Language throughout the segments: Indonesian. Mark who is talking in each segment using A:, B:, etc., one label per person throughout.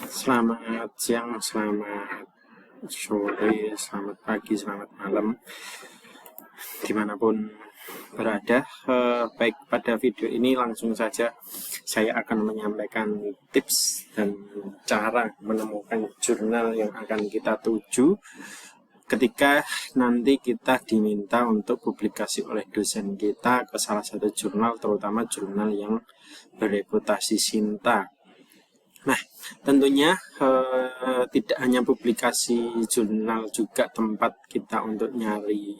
A: Selamat siang, selamat sore, selamat pagi, selamat malam, dimanapun berada. Baik, pada video ini langsung saja saya akan menyampaikan tips dan cara menemukan jurnal yang akan kita tuju ketika nanti kita diminta untuk publikasi oleh dosen kita ke salah satu jurnal, terutama jurnal yang bereputasi Sinta. Nah, tentunya tidak hanya publikasi jurnal juga tempat kita untuk nyari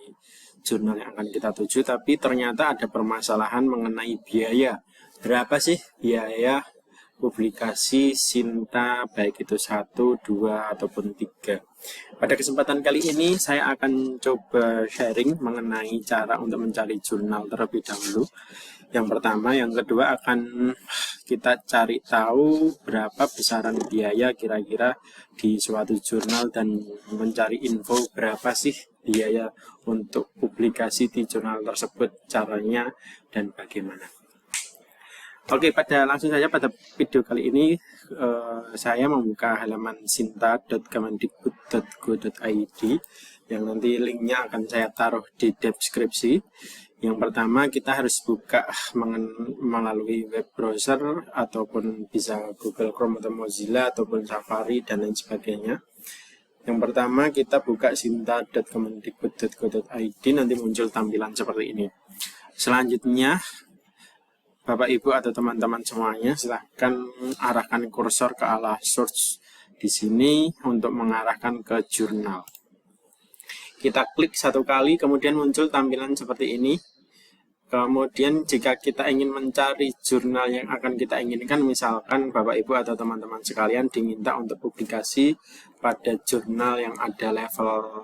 A: jurnal yang akan kita tuju, tapi ternyata ada permasalahan mengenai biaya. Berapa sih biaya publikasi Sinta, baik itu 1, 2, ataupun 3. Pada kesempatan kali ini saya akan coba sharing mengenai cara untuk mencari jurnal terlebih dahulu. Yang pertama, yang kedua akan kita cari tahu berapa besaran biaya kira-kira di suatu jurnal dan mencari info berapa sih biaya untuk publikasi di jurnal tersebut, caranya dan bagaimana. Oke, langsung saja pada video kali ini saya membuka halaman sinta.kemendikbud.go.id yang nanti linknya akan saya taruh di deskripsi. Yang pertama, kita harus buka melalui web browser ataupun bisa Google Chrome atau Mozilla ataupun Safari dan lain sebagainya. Yang pertama, kita buka sinta.kemendikbud.go.id, nanti muncul tampilan seperti ini. Selanjutnya, Bapak Ibu atau teman-teman semuanya, silahkan arahkan kursor ke arah search di sini untuk mengarahkan ke jurnal. Kita klik satu kali, kemudian muncul tampilan seperti ini. Kemudian jika kita ingin mencari jurnal yang akan kita inginkan, misalkan Bapak Ibu atau teman-teman sekalian diminta untuk publikasi pada jurnal yang ada level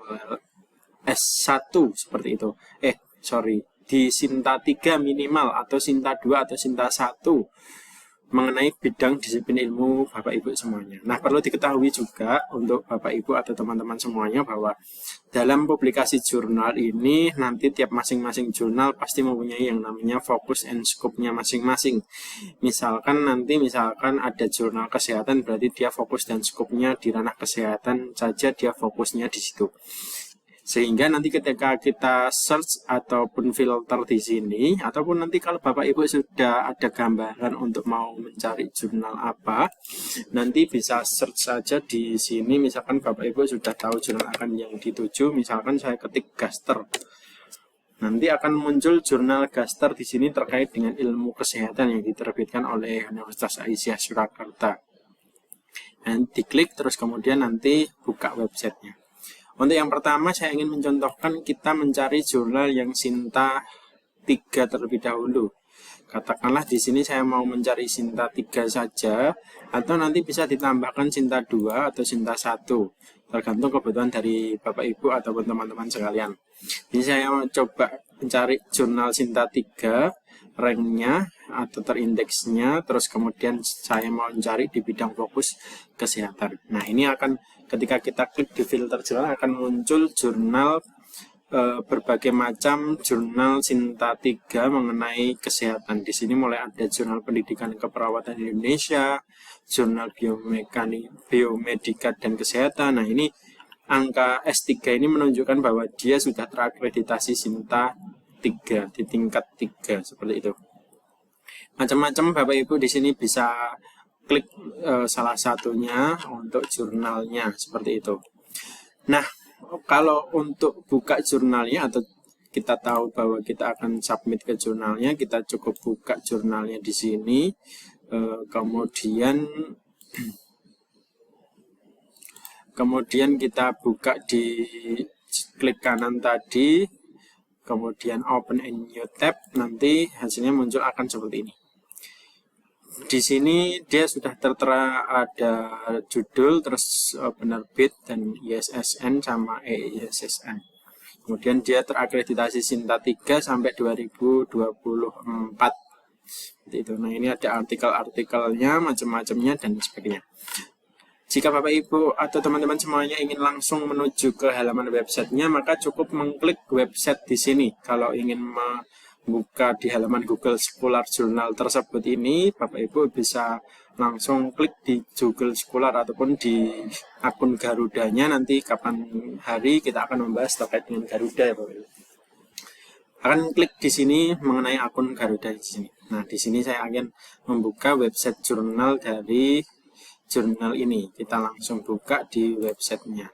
A: S1 seperti itu. Di Sinta 3 minimal atau Sinta 2 atau Sinta 1 mengenai bidang disiplin ilmu Bapak Ibu semuanya. Nah, perlu diketahui juga untuk Bapak Ibu atau teman-teman semuanya bahwa dalam publikasi jurnal ini nanti tiap masing-masing jurnal pasti mempunyai yang namanya fokus and scope-nya masing-masing. Misalkan ada jurnal kesehatan, berarti dia fokus dan scope-nya di ranah kesehatan saja, dia fokusnya di situ. Sehingga nanti ketika kita search ataupun filter di sini, ataupun nanti kalau Bapak Ibu sudah ada gambaran untuk mau mencari jurnal apa, nanti bisa search saja di sini. Misalkan Bapak Ibu sudah tahu jurnal akan yang dituju, misalkan saya ketik gaster. Nanti akan muncul jurnal gaster di sini terkait dengan ilmu kesehatan yang diterbitkan oleh Universitas Aisyah Surakarta. Dan diklik terus kemudian nanti buka websitenya. Untuk yang pertama, saya ingin mencontohkan kita mencari jurnal yang Sinta 3 terlebih dahulu. Katakanlah di sini saya mau mencari Sinta 3 saja, atau nanti bisa ditambahkan Sinta 2 atau Sinta 1, tergantung kebutuhan dari Bapak Ibu ataupun teman-teman sekalian. Jadi saya mau coba mencari jurnal Sinta 3, ranknya atau terindeksnya, terus kemudian saya mau mencari di bidang fokus kesehatan. Nah, ini akan ketika kita klik di filter jurnal akan muncul jurnal berbagai macam jurnal Sinta 3 mengenai kesehatan. Di sini mulai ada jurnal pendidikan keperawatan Indonesia, jurnal biomedika dan kesehatan. Nah, ini angka S3 ini menunjukkan bahwa dia sudah terakreditasi Sinta 3 di tingkat 3 seperti itu. Macam-macam Bapak Ibu di sini bisa klik salah satunya untuk jurnalnya seperti itu. Nah, kalau untuk buka jurnalnya atau kita tahu bahwa kita akan submit ke jurnalnya, kita cukup buka jurnalnya di sini. Kemudian kita buka di klik kanan tadi, kemudian open a new tab, nanti hasilnya muncul akan seperti ini. Di sini dia sudah tertera ada judul, terus penerbit dan ISSN sama EISSN. Kemudian dia terakreditasi Sinta 3 sampai 2024. Itu. Nah, ini ada artikel-artikelnya, macam-macamnya dan sebagainya. Jika Bapak Ibu atau teman-teman semuanya ingin langsung menuju ke halaman websitenya, maka cukup mengklik website di sini. Kalau ingin buka di halaman Google Scholar Journal tersebut ini, Bapak Ibu bisa langsung klik di Google Scholar ataupun di akun Garudanya. Nanti kapan hari kita akan membahas terkait dengan Garuda ya Bapak Ibu. Akan klik di sini mengenai akun Garuda di sini. Nah, di sini saya akan membuka website jurnal dari jurnal ini. Kita langsung buka di websitenya.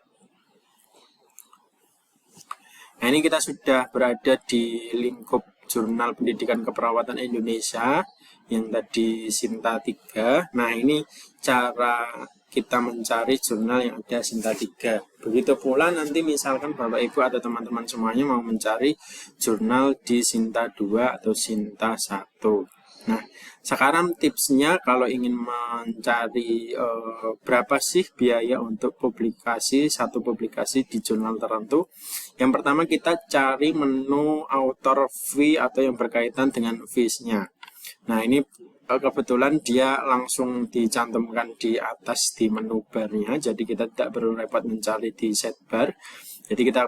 A: Nah, ini kita sudah berada di lingkup Jurnal Pendidikan Keperawatan Indonesia yang tadi Sinta 3. Nah, ini cara kita mencari jurnal yang ada Sinta 3. Begitu pula nanti misalkan Bapak Ibu atau teman-teman semuanya mau mencari jurnal di Sinta 2 atau Sinta 1. Nah, sekarang tipsnya kalau ingin mencari berapa sih biaya untuk satu publikasi di jurnal tertentu. Yang pertama kita cari menu author fee atau yang berkaitan dengan fees-nya. Nah, ini kebetulan dia langsung dicantumkan di atas di menu bar-nya, jadi kita tidak perlu repot mencari di sidebar. Jadi kita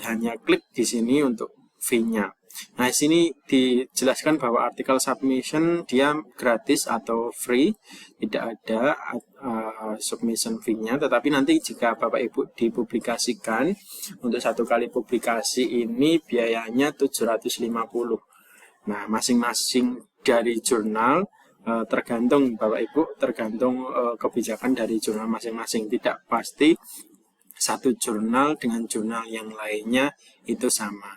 A: hanya klik di sini untuk fee-nya. Nah, di sini dijelaskan bahwa artikel submission dia gratis atau free, tidak ada submission fee-nya, tetapi nanti jika Bapak Ibu dipublikasikan untuk satu kali publikasi ini biayanya 750. Nah, masing-masing dari jurnal tergantung Bapak Ibu, tergantung kebijakan dari jurnal masing-masing, tidak pasti satu jurnal dengan jurnal yang lainnya itu sama.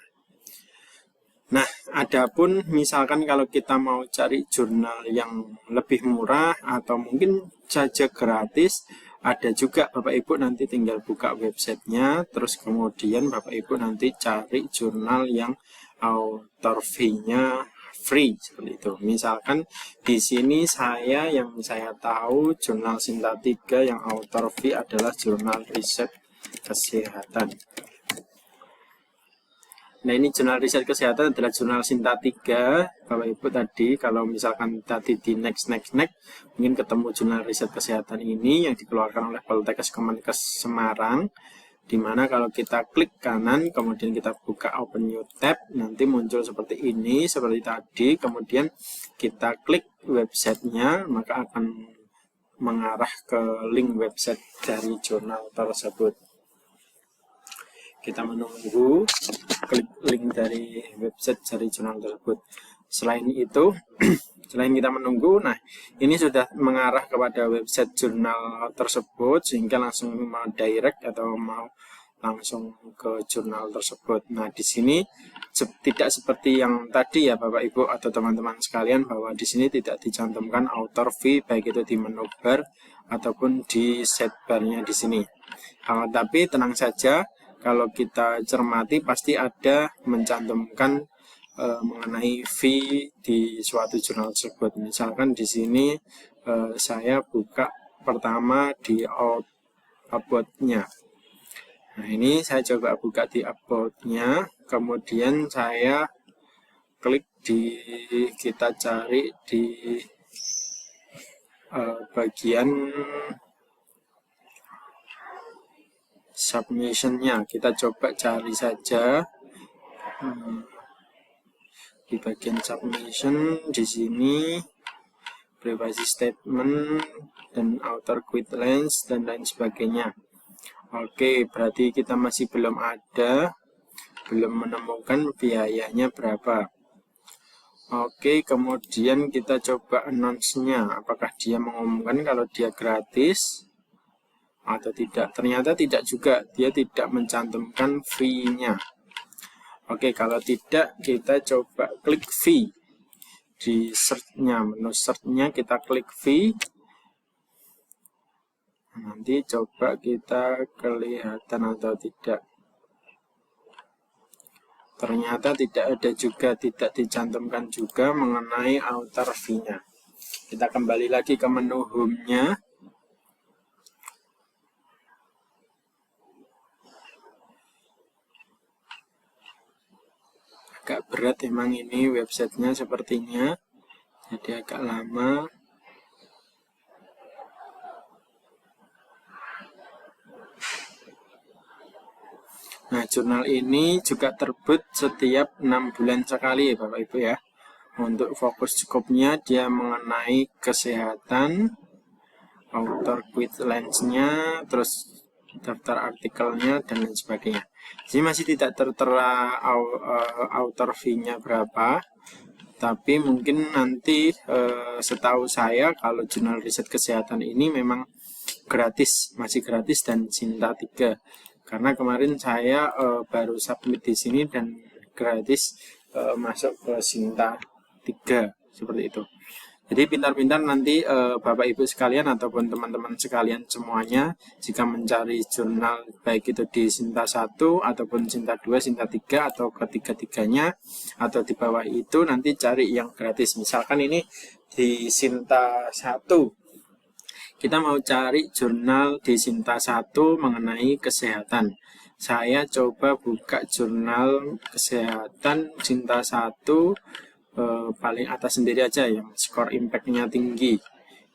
A: Nah, adapun misalkan kalau kita mau cari jurnal yang lebih murah atau mungkin saja gratis, ada juga Bapak Ibu nanti tinggal buka websitenya, terus kemudian Bapak Ibu nanti cari jurnal yang author fee-nya free seperti itu. Misalkan di sini yang saya tahu jurnal Sinta 3 yang author fee adalah jurnal riset kesehatan. Nah, ini jurnal riset kesehatan adalah jurnal Sinta 3. Bapak Ibu tadi, kalau misalkan tadi di next, mungkin ketemu jurnal riset kesehatan ini yang dikeluarkan oleh Poltekkes Kemenkes Semarang. Dimana kalau kita klik kanan, kemudian kita buka open new tab, nanti muncul seperti ini, seperti tadi. Kemudian kita klik websitenya, maka akan mengarah ke link website dari jurnal tersebut. Kita menunggu, klik link dari website dari jurnal tersebut. Selain itu, selain kita menunggu, nah ini sudah mengarah kepada website jurnal tersebut sehingga langsung mau direct atau mau langsung ke jurnal tersebut. Nah, di sini tidak seperti yang tadi ya Bapak Ibu atau teman-teman sekalian, bahwa di sini tidak dicantumkan author fee baik itu di menu bar ataupun di sidebar-nya di sini. Tapi tenang saja, kalau kita cermati pasti ada mencantumkan mengenai fee di suatu jurnal tersebut. Misalkan di sini saya buka pertama di about-nya. Nah, ini saya coba buka di about-nya, kemudian saya klik kita cari di bagian submission-nya. Kita coba cari saja di bagian submission. Di sini privacy statement dan author guidelines dan lain sebagainya. Oke, berarti kita masih belum menemukan biayanya berapa. Oke, kemudian kita coba announce-nya, apakah dia mengumumkan kalau dia gratis atau tidak. Ternyata tidak juga, dia tidak mencantumkan fee-nya. Oke, kalau tidak, kita coba klik fee di search-nya, menu search-nya kita klik fee. Nanti coba kita kelihatan atau tidak. Ternyata tidak ada juga, tidak dicantumkan juga mengenai author fee-nya. Kita kembali lagi ke menu home-nya. Agak berat emang ini websitenya sepertinya, jadi agak lama. Nah, jurnal ini juga terbit setiap 6 bulan sekali ya Bapak Ibu ya. Untuk fokus skopnya dia mengenai kesehatan, author guidelines-nya, terus daftar artikelnya dan lain sebagainya. Jadi masih tidak tertera author fee-nya berapa, tapi mungkin nanti setahu saya kalau jurnal riset kesehatan ini memang gratis, masih gratis dan Sinta 3. Karena kemarin saya baru submit di sini dan gratis masuk ke Sinta 3 seperti itu. Jadi pintar-pintar nanti Bapak Ibu sekalian ataupun teman-teman sekalian semuanya jika mencari jurnal baik itu di Sinta 1 ataupun Sinta 2, Sinta 3 atau ketiga-tiganya atau di bawah itu nanti cari yang gratis. Misalkan ini di Sinta 1 kita mau cari jurnal di Sinta 1 mengenai kesehatan. Saya coba buka jurnal kesehatan Sinta 1 paling atas sendiri aja yang skor impact-nya tinggi,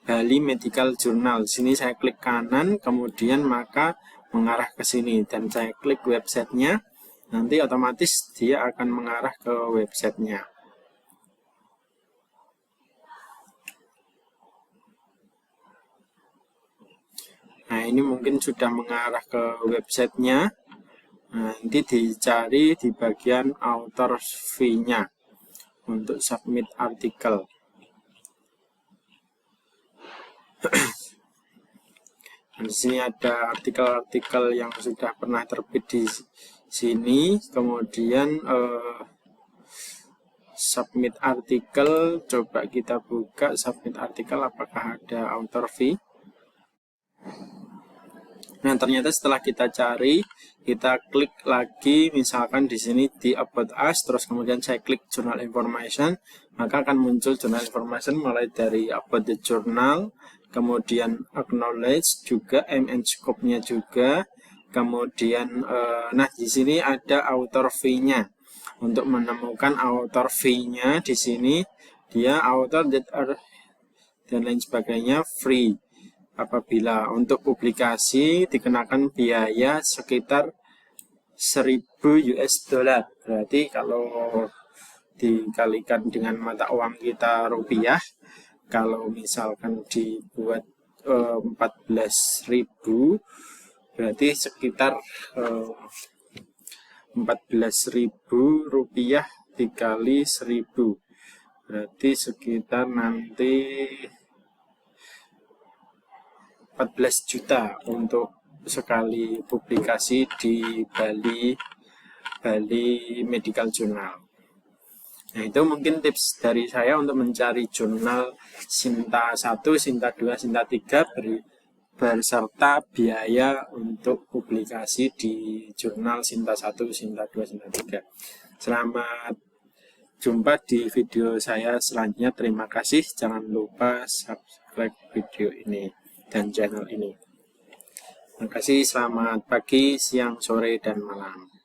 A: Bali Medical Journal. Sini saya klik kanan, kemudian maka mengarah ke sini dan saya klik websitenya, nanti otomatis dia akan mengarah ke websitenya. Nah, ini mungkin sudah mengarah ke websitenya. Nanti dicari di bagian author fee-nya untuk submit artikel. Di sini ada artikel-artikel yang sudah pernah terbit di sini. Kemudian submit artikel, coba kita buka submit artikel apakah ada author fee. Nah, ternyata setelah kita cari, kita klik lagi misalkan di sini di About Us, terus kemudian saya klik Journal Information, maka akan muncul Journal Information mulai dari About the Journal, kemudian Acknowledge juga, and Scope-nya juga, kemudian nah di sini ada author fee-nya. Untuk menemukan author fee-nya di sini dia author that are dan lain sebagainya free. Apabila untuk publikasi dikenakan biaya sekitar 1000 US dollar. Berarti kalau dikalikan dengan mata uang kita rupiah, kalau misalkan dibuat 14.000 berarti sekitar 14.000 rupiah dikali 1000 berarti sekitar nanti 14 juta untuk sekali publikasi di Bali Medical Journal. Nah, itu mungkin tips dari saya untuk mencari jurnal Sinta 1, Sinta 2, Sinta 3 berserta biaya untuk publikasi di jurnal Sinta 1, Sinta 2, Sinta 3. Selamat jumpa di video saya selanjutnya. Terima kasih. Jangan lupa subscribe video ini dan channel ini. Terima kasih, selamat pagi, siang, sore, dan malam.